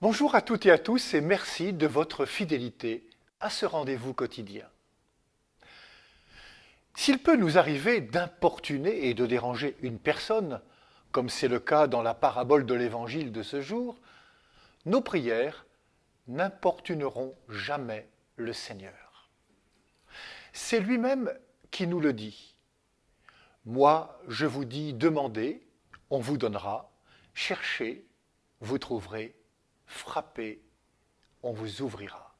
Bonjour à toutes et à tous et merci de votre fidélité à ce rendez-vous quotidien. S'il peut nous arriver d'importuner et de déranger une personne, comme c'est le cas dans la parabole de l'Évangile de ce jour, nos prières n'importuneront jamais le Seigneur. C'est lui-même qui nous le dit. Moi, je vous dis, demandez, on vous donnera, cherchez, vous trouverez, frappez, on vous ouvrira.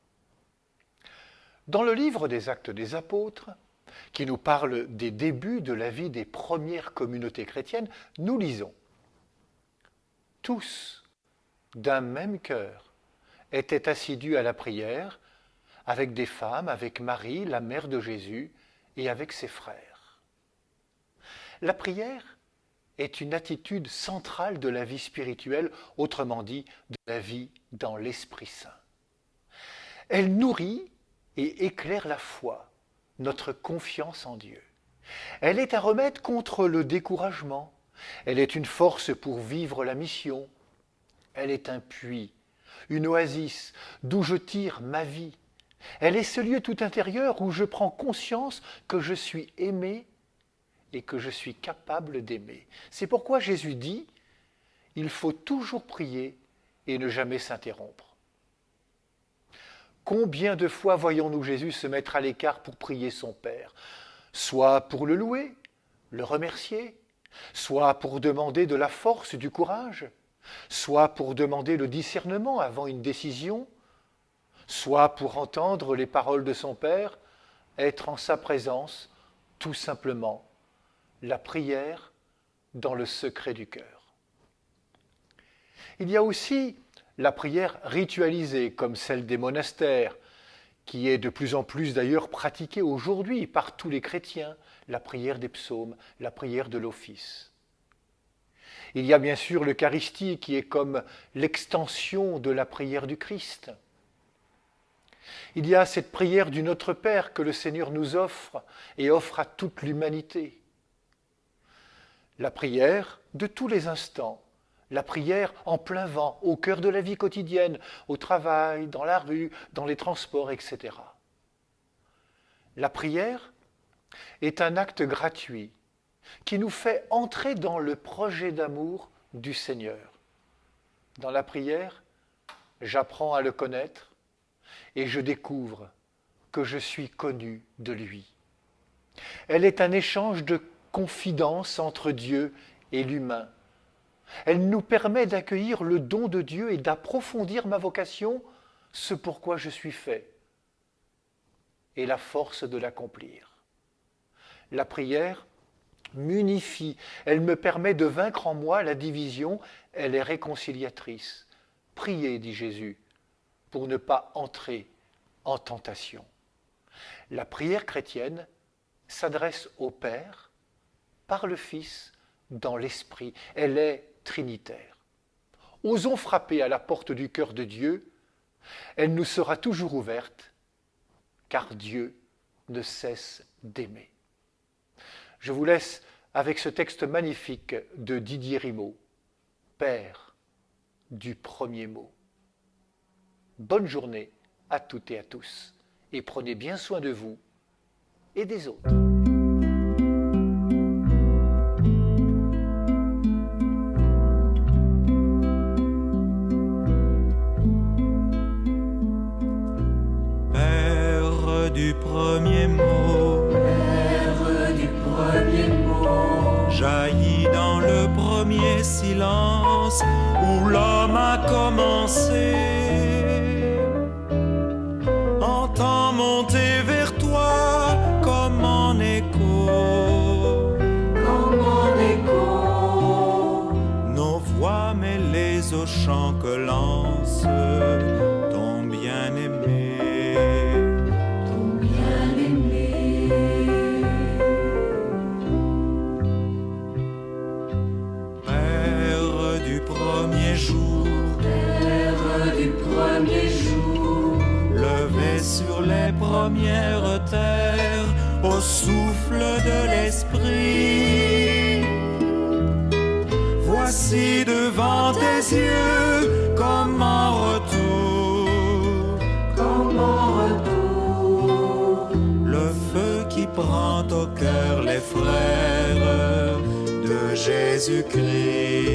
Dans le livre des Actes des Apôtres, qui nous parle des débuts de la vie des premières communautés chrétiennes, nous lisons « Tous, d'un même cœur, étaient assidus à la prière, avec des femmes, avec Marie, la mère de Jésus, et avec ses frères. » La prière est une attitude centrale de la vie spirituelle, autrement dit, de la vie dans l'Esprit Saint. Elle nourrit et éclaire la foi, notre confiance en Dieu. Elle est un remède contre le découragement. Elle est une force pour vivre la mission. Elle est un puits, une oasis d'où je tire ma vie. Elle est ce lieu tout intérieur où je prends conscience que je suis aimé et que je suis capable d'aimer. C'est pourquoi Jésus dit « Il faut toujours prier et ne jamais s'interrompre ». Combien de fois voyons-nous Jésus se mettre à l'écart pour prier son Père, soit pour le louer, le remercier, soit pour demander de la force, du courage, soit pour demander le discernement avant une décision, soit pour entendre les paroles de son Père, être en sa présence, tout simplement, la prière dans le secret du cœur. Il y a aussi la prière ritualisée, comme celle des monastères, qui est de plus en plus d'ailleurs pratiquée aujourd'hui par tous les chrétiens, la prière des psaumes, la prière de l'office. Il y a bien sûr l'Eucharistie qui est comme l'extension de la prière du Christ. Il y a cette prière du Notre Père que le Seigneur nous offre et offre à toute l'humanité. La prière de tous les instants, la prière en plein vent, au cœur de la vie quotidienne, au travail, dans la rue, dans les transports, etc. La prière est un acte gratuit qui nous fait entrer dans le projet d'amour du Seigneur. Dans la prière, j'apprends à le connaître et je découvre que je suis connu de lui. Elle est un échange de confidence entre Dieu et l'humain. Elle nous permet d'accueillir le don de Dieu et d'approfondir ma vocation, ce pourquoi je suis fait, et la force de l'accomplir. La prière m'unifie, elle me permet de vaincre en moi la division, elle est réconciliatrice. Priez, dit Jésus, pour ne pas entrer en tentation. La prière chrétienne s'adresse au Père par le Fils dans l'Esprit. Elle est trinitaire. Osons frapper à la porte du cœur de Dieu. Elle nous sera toujours ouverte, car Dieu ne cesse d'aimer. Je vous laisse avec ce texte magnifique de Didier Rimaud, Père du premier mot. Bonne journée à toutes et à tous, et prenez bien soin de vous et des autres. Du premier mot, Père du premier mot, jaillit dans le premier silence où l'homme a commencé. Entends monter vers toi comme en écho, comme en écho, nos voix mêlées au chant que lance ton bien-aimé. Sur les premières terres, au souffle de l'esprit, voici devant tes yeux comme en retour qui prend au cœur les frères de Jésus-Christ.